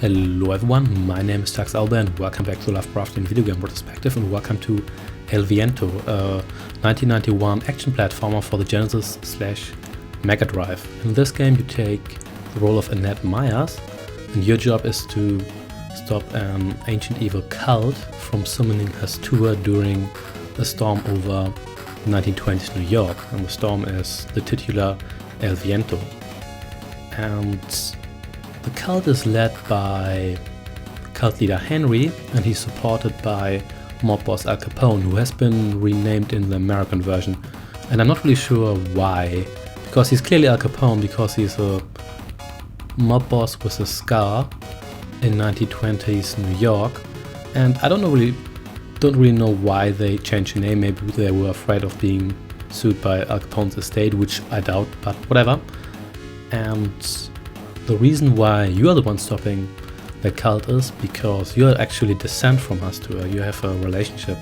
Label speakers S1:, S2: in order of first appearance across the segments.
S1: Hello everyone, my name is TaxOwlbear and welcome back to Lovecraftian Video Game Retrospective, and welcome to Viento, a 1991 action platformer for the Genesis/Mega Drive. In this game you take the role of Annette Myers, and your job is to stop an ancient evil cult from summoning Hastua during a storm over 1920s New York, and the storm is the titular El Viento. And the cult is led by cult leader Henry, and he's supported by mob boss Al Capone, who has been renamed in the American version. And I'm not really sure why, because he's clearly Al Capone, because he's a mob boss with a scar in 1920s New York. And I don't really know why they changed the name. Maybe they were afraid of being sued by Al Capone's estate, which I doubt, but whatever. And the reason why you are the one stopping the cult is because you are actually descent from Hastua. You have a relationship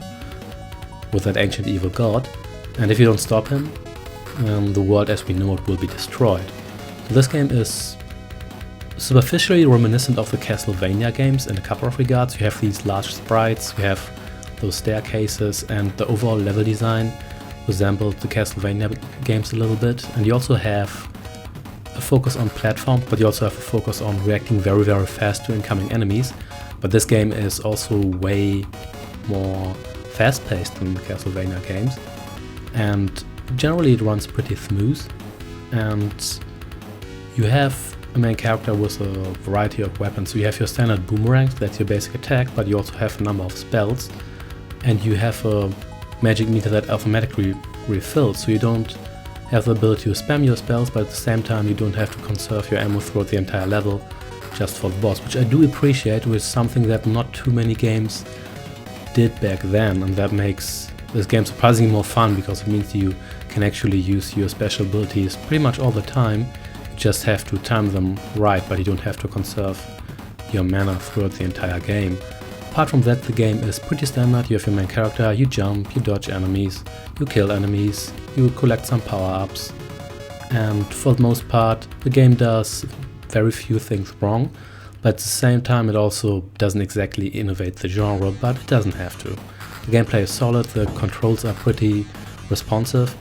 S1: with that ancient evil god, and if you don't stop him, the world as we know it will be destroyed. So this game is superficially reminiscent of the Castlevania games in a couple of regards. You have these large sprites, you have those staircases, and the overall level design resembles the Castlevania games a little bit. And you also have a focus on platform, but you also have a focus on reacting very fast to incoming enemies. But this game is also way more fast-paced than the Castlevania games, and generally it runs pretty smooth. And you have a main character with a variety of weapons. So you have your standard boomerangs, that's your basic attack, but you also have a number of spells, and you have a magic meter that automatically refills, so you don't have the ability to spam your spells, but at the same time you don't have to conserve your ammo throughout the entire level just for the boss, which I do appreciate, which is something that not too many games did back then, and that makes this game surprisingly more fun, because it means you can actually use your special abilities pretty much all the time. You just have to time them right, but you don't have to conserve your mana throughout the entire game. Apart from that, the game is pretty standard. You have your main character, you jump, you dodge enemies, you kill enemies, you collect some power-ups, and for the most part the game does very few things wrong, but at the same time it also doesn't exactly innovate the genre, but it doesn't have to. The gameplay is solid, the controls are pretty responsive.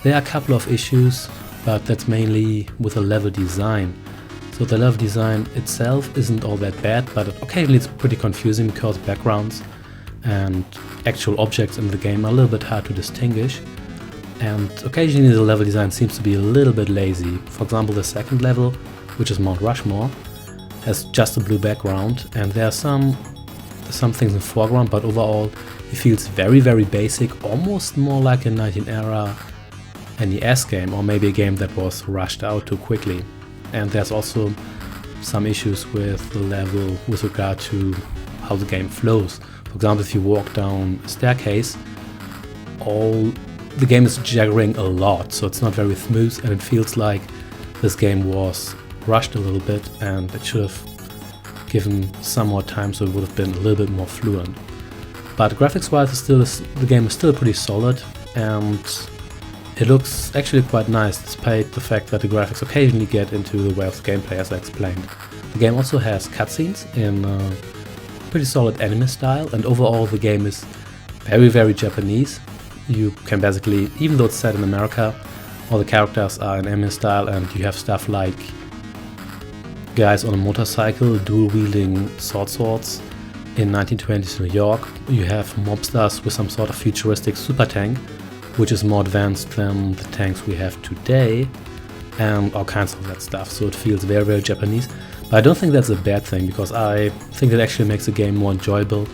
S1: There are a couple of issues, but that's mainly with the level design. So the level design itself isn't all that bad, but occasionally it's pretty confusing because backgrounds and actual objects in the game are a little bit hard to distinguish. And occasionally the level design seems to be a little bit lazy. For example, the second level, which is Mount Rushmore, has just a blue background, and there are some things in the foreground, but overall it feels very basic, almost more like a 19th era NES game, or maybe a game that was rushed out too quickly. And there's also some issues with the level with regard to how the game flows. For example, if you walk down a staircase, the game is jaggering a lot, so it's not very smooth, and it feels like this game was rushed a little bit, and it should have given some more time so it would have been a little bit more fluent. But graphics-wise, the game is still pretty solid, and it looks actually quite nice, despite the fact that the graphics occasionally get into the way of the gameplay, as I explained. The game also has cutscenes in a pretty solid anime style, and overall the game is very Japanese. You can basically, even though it's set in America, all the characters are in anime style, and you have stuff like guys on a motorcycle dual-wielding swords in 1920s New York. You have mobsters with some sort of futuristic super tank, which is more advanced than the tanks we have today, and all kinds of that stuff. So it feels very Japanese, but I don't think that's a bad thing, because I think it actually makes the game more enjoyable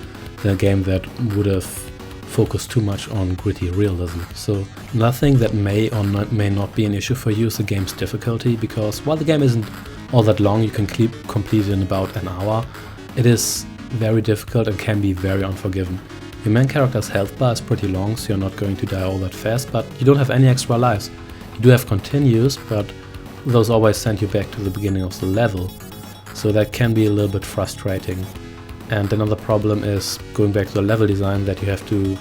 S1: than a game that would have focused too much on gritty realism. So another thing that may or may not be an issue for you is the game's difficulty, because while the game isn't all that long, you can complete it in about an hour, it is very difficult and can be very unforgiving. Your main character's health bar is pretty long, so you're not going to die all that fast, but you don't have any extra lives. You do have continues, but those always send you back to the beginning of the level, so that can be a little bit frustrating. And another problem is, going back to the level design, that you have to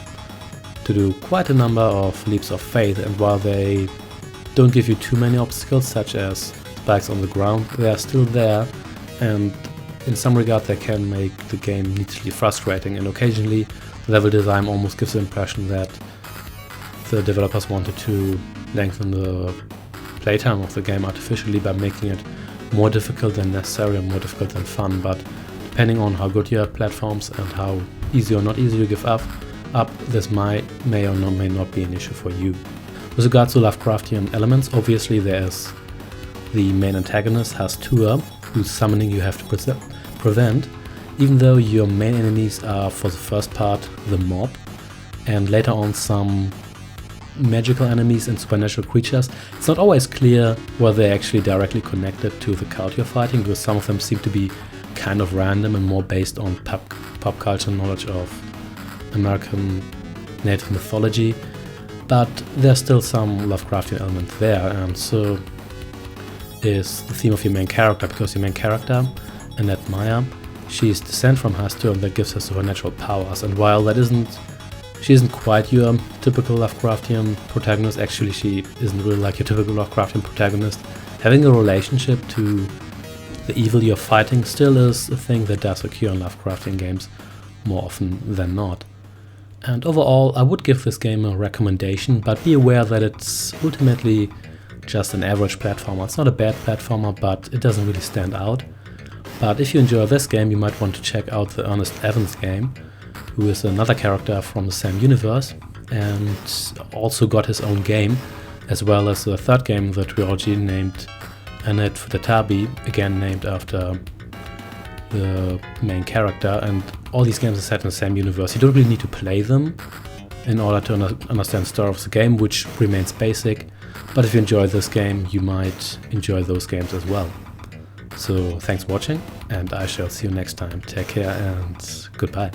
S1: do quite a number of leaps of faith, and while they don't give you too many obstacles, such as spikes on the ground, they are still there, and in some regard they can make the game needlessly frustrating, and occasionally level design almost gives the impression that the developers wanted to lengthen the playtime of the game artificially by making it more difficult than necessary and more difficult than fun. But depending on how good your platforms and how easy or not easy you give up, this may or may not be an issue for you. With regards to Lovecraftian elements, obviously there is the main antagonist, Hastur, whose summoning you have to prevent, even though your main enemies are, for the first part, the mob, and later on some magical enemies and supernatural creatures. It's not always clear whether they're actually directly connected to the cult you're fighting, because some of them seem to be kind of random and more based on pop culture knowledge of American native mythology, but there's still some Lovecraftian element there, and so is the theme of your main character, because your main character, Annette Meyer, she's descent from Hastur, and that gives her supernatural powers, and while she isn't quite your typical Lovecraftian protagonist, actually she isn't really like your typical Lovecraftian protagonist, having a relationship to the evil you're fighting still is a thing that does occur in Lovecraftian games more often than not. And overall, I would give this game a recommendation, but be aware that it's ultimately just an average platformer. It's not a bad platformer, but it doesn't really stand out. But if you enjoy this game, you might want to check out the Ernest Evans game, who is another character from the same universe and also got his own game, as well as a third game in the trilogy named Annette Futatabi, again named after the main character, and all these games are set in the same universe. You don't really need to play them in order to understand the story of the game, which remains basic, but if you enjoy this game, you might enjoy those games as well. So thanks for watching, and I shall see you next time. Take care and goodbye.